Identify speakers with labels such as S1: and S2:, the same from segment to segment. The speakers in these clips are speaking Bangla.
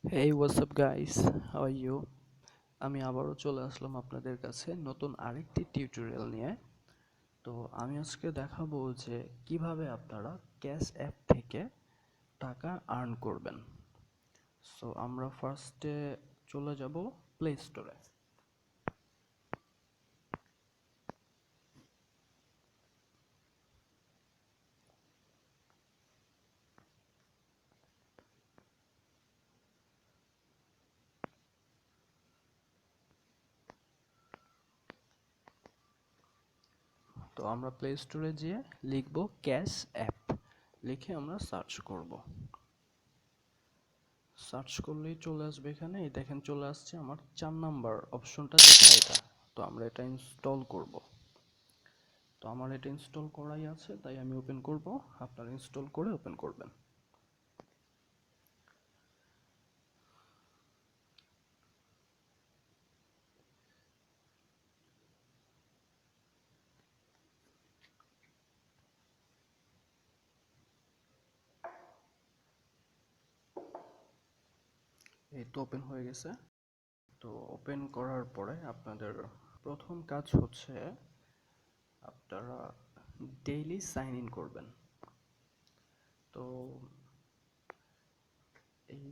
S1: Hey, what's up guys? How are you? আমি আবারও চলে আসলাম আপনাদের কাছে নতুন আরেকটি টিউটোরিয়াল নিয়ে। তো আমি আজকে দেখাবো যে কিভাবে আপনারা ক্যাশ অ্যাপ থেকে টাকা আর্ন করবেন। সো আমরা ফার্স্টে চলে যাব প্লে স্টোরে। তো আমরা প্লে স্টোরে গিয়ে লিখব ক্যাশ অ্যাপ, লিখে আমরা সার্চ করব। সার্চ করলেই চলে আসবে এখানে। এই দেখেন চলে আসছে আমার 4 নাম্বার অপশনটা, যেটা এটা। তো আমরা এটা ইনস্টল করব। তো আমার এটা ইনস্টল করাই আছে, তাই আমি ওপেন করব। আপনারা ইনস্টল করে ওপেন করবেন। এই তো ওপেন হয়ে গেছে। তো ওপেন করার পরে আপনাদের প্রথম কাজ হচ্ছে আপনারা ডেইলি সাইন ইন করবেন। তো এই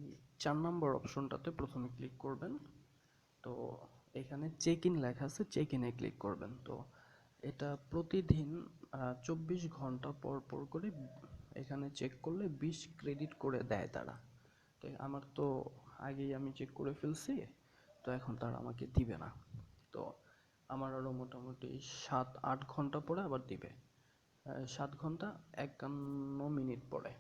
S1: 4 নম্বর অপশনটাতে প্রথমে ক্লিক করবেন। তো এখানে চেক ইন লেখা আছে, চেক ইনে ক্লিক করবেন। তো এটা প্রতিদিন 24 ঘন্টা পর পর করে এখানে চেক করলে 20 ক্রেডিট করে দেয় তারা। তো আমার তো আগেই আমি চেক করে ফেলছি, তো এখন তারা আমাকে দিবে না। তো আমার আরও মোটামুটি 7-8 ঘন্টা পরে আবার দিবে। 7 ঘন্টা 51 মিনিট পরে।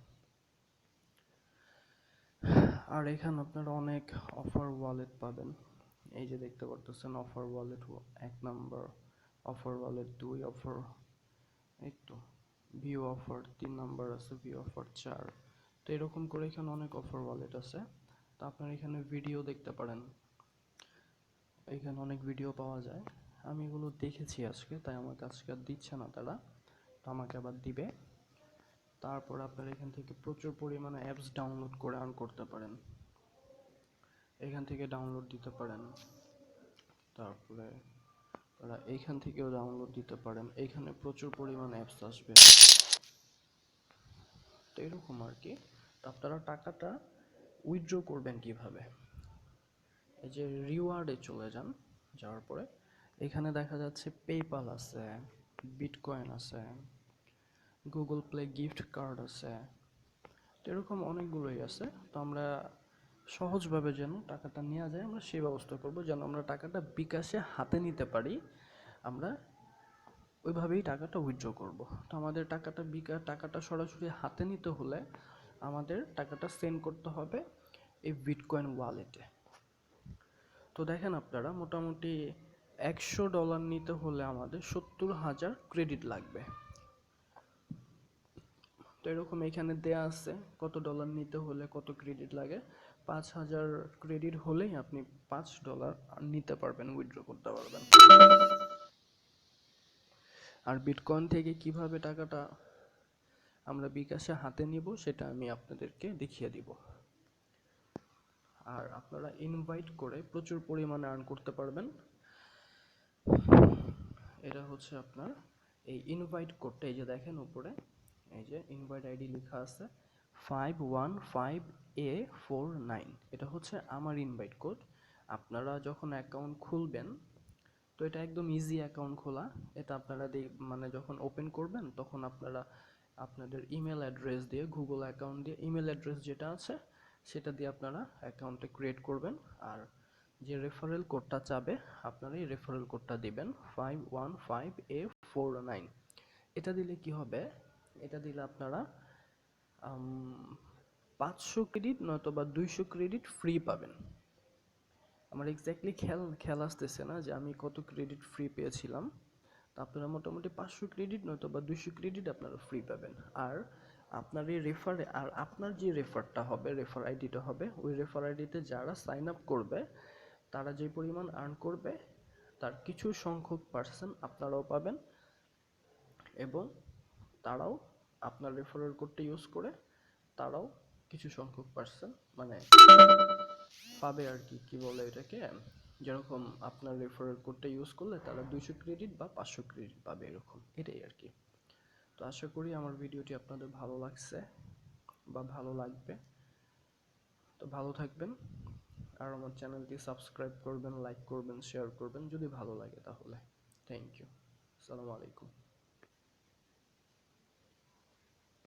S1: আর এখানে আপনারা অনেক অফার ওয়ালেট পাবেন। এই যে দেখতে পারতেছেন offer wallet 1 number, offer wallet 2, offer এই তো ভিউ অফার 3 নাম্বার আছে, ভিউ অফার 4। তো এরকম করে এখানে অনেক অফার ওয়ালেট আছে। তো আপনারা এখানে ভিডিও দেখতে পারেন, এখানে অনেক ভিডিও পাওয়া যায়। আমি এগুলো দেখেছি আজকে, তাই আমাকে আজকে আর দিচ্ছে না তারা, তো আমাকে আবার দিবে। তারপর আপনারা এখান থেকে প্রচুর পরিমাণে অ্যাপস ডাউনলোড করে আর্ন করতে পারেন। এখান থেকে ডাউনলোড দিতে পারেন, তারপরে আপনারা এইখান থেকেও ডাউনলোড দিতে পারেন। এইখানে প্রচুর পরিমাণে অ্যাপস আসবে। তো এরকম আর কি। তো আপনারা টাকাটা উইথড্র করবেন কিভাবে? এই যে রিওয়ার্ডে চলে যান, যাওয়ার পরে এখানে দেখা যাচ্ছে পেপাল আছে, বিটকয়েন আছে, গুগল প্লে গিফট কার্ড আছে। তো এরকম অনেকগুলোই আছে। তো আমরা সহজভাবে যেন টাকাটা নেওয়া যায় আমরা সেই ব্যবস্থা করব, যেন আমরা টাকাটা বিকাশে হাতে নিতে পারি। আমরা ওইভাবেই টাকাটা উইথড্র করব। তো আমাদের টাকাটা সরাসরি হাতে নিতে হলে আমাদের টাকাটা সেন্ড করতে হবে এই বিটকয়েন ওয়ালেটে। তো দেখেন আপনারা মোটামুটি $100 নিতে হলে আমাদের 70,000 ক্রেডিট লাগবে। তো এরকম এখানে দেয়া আছে কত ডলার নিতে হলে কত ক্রেডিট লাগে। 5,000 ক্রেডিট হলেই আপনি $5 নিতে পারবেন, উইথড্র করতে পারবেন। আর বিটকয়েন থেকে কিভাবে টাকাটা আমরা বিকাশে হাতে নিব সেটা আমি আপনাদেরকে দেখিয়ে দিব। আর আপনারা ইনভাইট করে প্রচুর পরিমাণে আর্ন করতে পারবেন। এটা হচ্ছে আপনার এই ইনভাইট কোডটা, এই যে দেখেন উপরে এই যে ইনভাইট আইডি লেখা আছে 515A49। এটা হচ্ছে আমার ইনভাইট কোড। আপনারা যখন অ্যাকাউন্ট খুলবেন, তো এটা একদম ইজি অ্যাকাউন্ট খোলা। এটা আপনারা মানে যখন ওপেন করবেন তখন আপনারা আপনাদের ইমেল অ্যাড্রেস দিয়ে, গুগল অ্যাকাউন্ট দিয়ে ইমেল অ্যাড্রেস যেটা আছে সেটা দিয়ে আপনারা অ্যাকাউন্টটা ক্রিয়েট করবেন। আর যে রেফারেল কোডটা চাবে আপনারা এই রেফারেল কোডটা দিবেন 515A49। এটা দিলে কি হবে? এটা দিলে আপনারা 500 ক্রেডিট নয়তোবা 200 ক্রেডিট ফ্রি পাবেন। আমার এক্স্যাক্টলি খেয়াল আসতেছে না যে আমি কত ক্রেডিট ফ্রি পেয়েছিলাম। তো আপনারা মোটামুটি 500 ক্রেডিট নয়তোবা 200 ক্রেডিট আপনারা ফ্রি পাবেন। আর আপনার এই আপনার যে রেফারটা হবে, রেফার আইডিটা হবে, ওই রেফার আইডিতে যারা সাইন আপ করবে তারা যে পরিমাণ আর্ন করবে তার কিছু সংখ্যক পার্সেন্ট আপনারাও পাবেন, এবং তারাও আপনার রেফারেল কোডটা ইউজ করে তারাও কিছু সংখ্যক পার্সন মানে পাবে আর কি, কি বলে এটাকে, যেরকম আপনার রেফারেল কোডটা ইউজ করলে তারা 200 ক্রেডিট বা 500 ক্রেডিট পাবে, এরকম এটাই আর কি। তো আশা করি আমার ভিডিওটি আপনাদের ভালো লাগছে বা ভালো লাগবে। তো ভালো থাকবেন, আর আমার চ্যানেলটি সাবস্ক্রাইব করবেন, লাইক করবেন, শেয়ার করবেন যদি ভালো লাগে তাহলে। Thank you. আসসালামু আলাইকুম।